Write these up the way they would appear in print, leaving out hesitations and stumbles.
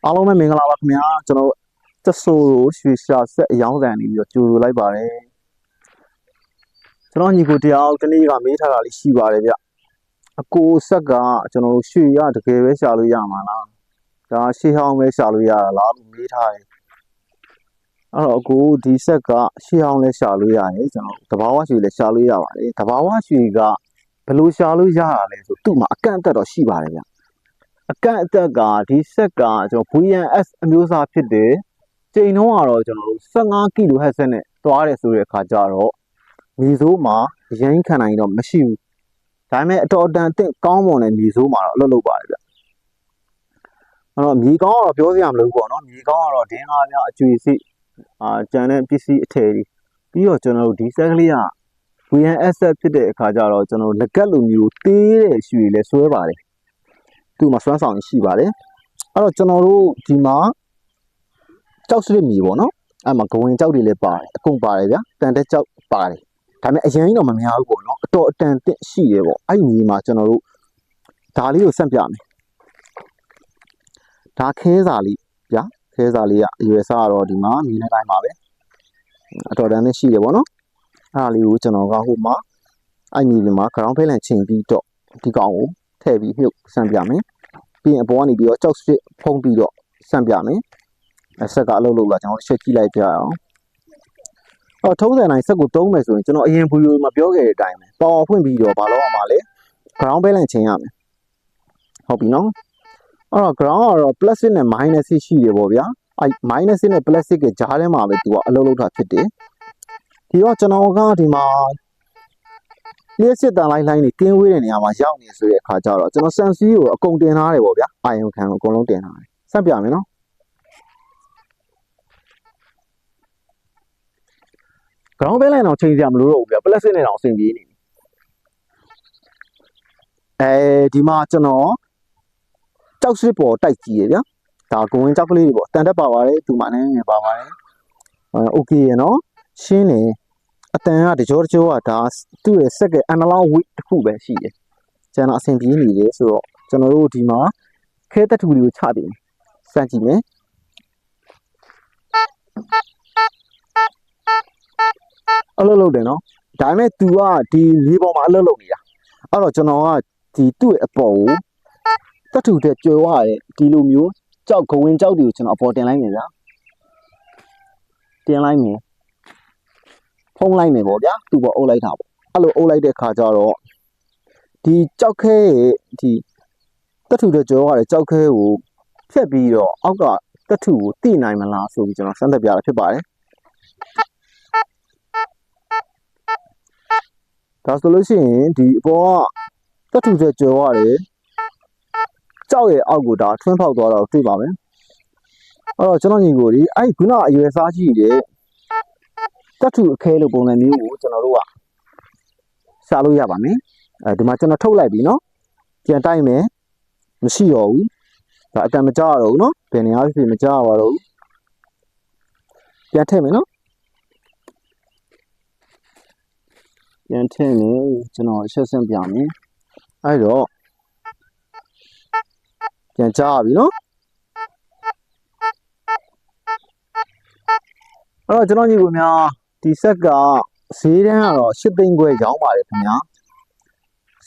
အားလုံးပဲမင်္ဂလာပါခင်ဗျာကျွန်တော်တက်ဆိုရွှေရှာဆက်အယောင်းကန်နေပြီးတော့ကြိုဆိုလိုက်ပါတယ်ကျွန်တော်ညီကိုတယောက်တနေ့ကမေးထားတာလေးရှိပါတယ်ဗျအကိုဆက်ကကျွန်တော်ရွှေရတကယ်ပဲရှာလို့ရမှာလားဒါရှေးဟောင်းပဲရှာလို့ရတာလားလို့မေးထားတယ်အဲ့တော့အကိုဒီဆက်ကရှေးဟောင်းလဲရှာလို့ရတယ်ကျွန်တော်တဘာဝရွှေလဲရှာလို့ရပါတယ်တဘာဝရွှေကဘယ်လိုရှာလို့ရတာလဲဆိုသူ့မှာအကန့်အသတ်တော့ရှိပါတယ်ဗျအကန့်အသတ်ကဒီဆက်ကကျွန်တော် VNS အမျိုးအစားဖြစ်တယ်ချိန်နှုန်းကတော့ကျွန်တော်တို့15 kHz နဲ့သွားတယ်ဆိုတဲ့အခါကျတော့မြေစိုးမှာရင်းခံနိုင်တော့မရှိဘူးဒါပေမဲ့အတော်အတန်အသင့်ကောင်းမွန်တဲ့မြေစိုးမှာတော့အလုပ်လုပ်ပါတယ်ဗျအဲ့တော့မြေကောင်းကတော့ပြောစရာမလိုဘူးပေါ့နော်မြေကောင်းကတော့ဒင်းကားများအကျွေစိကျန်တဲ့ပစ္စည်းအထည်ပြီးတော့ကျွန်တော်တို့ဒီဆက်ကလေးက VNS ဖြစ်တဲ့အခါကျတော့ကျွန်တော်လက်ကက်လိုမျိုးသေးတဲ့ရွှေလဲဆွဲပါတယ်သူ့မှာစွမ်းဆောင်ရှိပါတယ်အဲ့တော့ကျွန်တော်တို့ဒီမှာကြောက်စရစ်မြေပေါ့နော်အဲ့မှာဂဝင်ကြောက်တွေလည်းပါတယ်အကုန်ပါတယ်ဗျာတန်တက်ကြောက်ပါတယ်ဒါပေမဲ့အရင်တော့မများဘူးပေါ့နော်အတော်အတန်တက်ရှိတယ်ပေါ့အဲ့ဒီမြေမှာကျွန်တော်တို့ဒါလေးကိုဆက်ပြမယ်ဒါခဲစာလေးဗျာခဲစာလေးကအရွယ်စားတော့ဒီမှာမြေနေတိုင်းပါပဲအတော်တန်တက်ရှိတယ်ပေါ့နော်အဲ့ဒါလေးကိုကျွန်တော်ကဟိုမှာအဲ့မြေတွေမှာ ground plane ချိန်ပြီးတော့ဒီကောင်ကိုထည့်ပြီးမြုပ်ဆန့်ပြမယ်ပြီးရင်အပေါ်ကနေပြီးတော့ကြောက်စစ်ဖုံးပြီးတော့ဆန့်ပြမယ်ဆက်ကအလုပ်လုပ်လာကျွန်တော်ချက်ကြည့်လိုက်ပြအောင်ထုံးစံတိုင်းဆက်ကိုသုံးမယ်ဆိုရင်ကျွန်တော်အရင်ဗီဒီယိုမှာပြောခဲ့တဲ့အတိုင်းပဲပေါင်ဖွင့်ပြီးတော့ဘာလုပ်ရမှာလဲ ground balance ချိန်ရမယ်ဟုတ်ပြီနော်အဲ့တော့ ground ကတော့ plastic နဲ့ minus ရှိတယ်ပေါ့ဗျာအဲ့ minus နဲ့ plastic ကကြားထဲမှာပဲသူကအလုပ်လုပ်တာဖြစ်တယ်ဒီတော့ကျွန်တော်ကဒီမှာလျှက်စစ်တန်လိုင်းလိုင်းနေကင်းဝေးတဲ့နေရာမှာရောက်နေဆိုတဲ့အခါကျတော့ကျွန်တော်စန်စီကိုအကုန်တင်ထားတယ်ပေါ့ဗျာအာယုံခံကိုအကုန်လုံးတင်ထားတယ်စပြမယ်နော်ground balance တော့ချိန်စရာမလိုတော့ဘူးဗျာ plastic နဲ့တော့အဆင်ပြေနေပြီဒီမှာကျွန်တော်ကြောက်စစ်ပေါ်တိုက်ကြည့်ရဗျာဒါကိုဝင်ကြောက်ကလေးတွေပေါ့တန်တက်ပါပါတယ်သူမှလည်းငယ်ပါပါတယ်โอเคရနော်ရှင်းတယ်အတန်ကတကြောကဒါသူ့ရဲ့စက်က analog weight တစ်ခုပဲရှိတယ်ကျန်တော့အဆင်ပြေနေတယ်ဆိုတော့ကျွန်တော်တို့ဒီမှာခဲတထူလေးကိုချတယ်စမ်းကြည့်မယ်အလုပ်လုပ်တယ်နော်ဒါပေမဲ့ तू ကဒီလေးပေါ်မှာအလုပ်လုပ်နေတာအဲ့တော့ကျွန်တော်ကဒီသူ့ရဲ့အပေါ်ကိုတထူတဲ့ကျွဲဝရဲဒီလိုမျိုးကြောက်ခဝင်ကြောက်တွေကိုကျွန်တော်အပေါ်တင်လိုက်မယ်ဗျာတင်လိုက်မယ်ဖုံးလိုက်မယ်ပေါ့ဗျာသူ့ပေါ်အုပ်လိုက်တာပေါ့အဲ့လိုအုပ်လိုက်တဲ့ခါကျတော့ဒီကြောက်ခဲရဲ့ဒီတထူတဲ့ကြောရတယ်ကြောက်ခဲကိုဖြတ်ပြီးတော့အောက်ကတထူကိုတိနိုင်မလားဆိုပြီးကျွန်တော်စမ်းသပ်ပြတာဖြစ်ပါတယ်ဒါဆိုလို့ရှိရင်ဒီအပေါ်ကတထူတဲ့ကြောရတယ်ကြောက်ရဲ့အောက်ကဒါထွန်းဖောက်သွားတော့တွေ့ပါမယ်အဲ့တော့ကျွန်တော်ညီကိုဒီအဲ့ခုနအရွယ်စားကြည့်တဲ့တထူအခဲလိုပုံစံမျိုးကိုကျွန်တော်တို့ကရှာလို့ရပါမယ်ဒီမှာကျွန်တော်ထုတ်လိုက်ပြီနော်ပြန်တိုက်မယ်မရှိတော့ဘူးဒါအတန်မကြတော့ဘူးနော်ဘယ်နေရာဖြစ်မကြရပါတော့ဘူးပြန်ထည့်မယ်နော်ပြန်ထည့်မယ်ကျွန်တော်ရှက်ဆင်းပြမယ်အဲ့တော့ပြန်ကြရပြီနော်အဲ့တော့ကျွန်တော်ညီကိုများဒီဆက်ကဈေးတန်းကတော့8 သိန်းခွဲရောင်းပါတယ်ခင်ဗျာ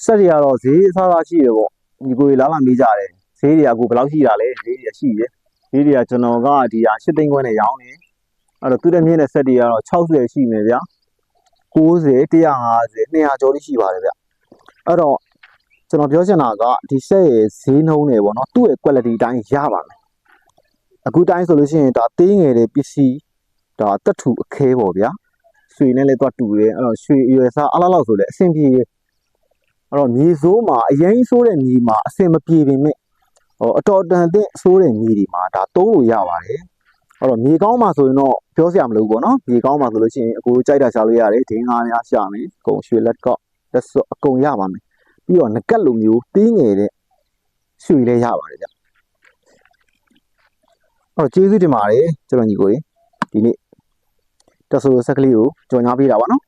ဆက်တွေကတော့ဈေးအစားအစာရှိတယ်ပေါ့ညီကိုလာမေးကြတယ်ဈေးတွေကကိုဘယ်လောက်ရှိတာလဲဈေးတွေရှိတယ်ဈေးတွေကကျွန်တော်ကဒီဟာ8 သိန်းခွဲနဲ့ရောင်းနေအဲ့တော့သူတဲ့မြင့်တဲ့ဆက်တွေကတော့60ရှိမယ်ဗျာ90 150 200ကျော်လေးရှိပါတယ်ဗျအဲ့တော့ကျွန်တော်ပြောချင်တာကဒီဆက်ရဲ့ဈေးနှုန်းတွေပေါ့နော်သူ့ရဲ့ quality အတိုင်းရပါမယ်အခုတိုင်းဆိုလို့ရှိရင်ဒါသေးငယ်တဲ့ပစ္စည်းဒါတက်ထူအခဲပေါ့ဗျာရွှေနဲ့လည်းသွားတူတယ်အဲ့တော့ရွှေအရွယ်စားအလားလောက်ဆိုလည်းအဆင်ပြေတယ်အဲ့တော့မြေစိုးမှာအရင်ဆိုးတဲ့မြေမှာအဆင်မပြေပေမဲ့အတော်တန်တဲ့ဆိုးတဲ့မြေတွေမှာဒါသုံးလို့ရပါတယ်အဲ့တော့မြေကောင်းမှာဆိုရင်တော့ပြောစရာမလိုဘူးပေါ့နော်မြေကောင်းမှာဆိုလို့ရှိရင်အကိုကြိုက်တာရှာလို့ရတယ်ဒင်းကားများရှာမယ်အကုန်ရွှေလက်ကောက်လက်စောအကုန်ရပါမယ်ပြီးတော့ငကက်လိုမျိုးသေးငယ်တဲ့ရွှေလည်းရပါတယ်ဗျအဲ့တော့ကျေးဇူးတင်ပါတယ်ကျွန်တော်ညီကိုဒီနေ့တက်ဆိုဆက်ကလေးကိုကြော်ညာပေးတာပါနော်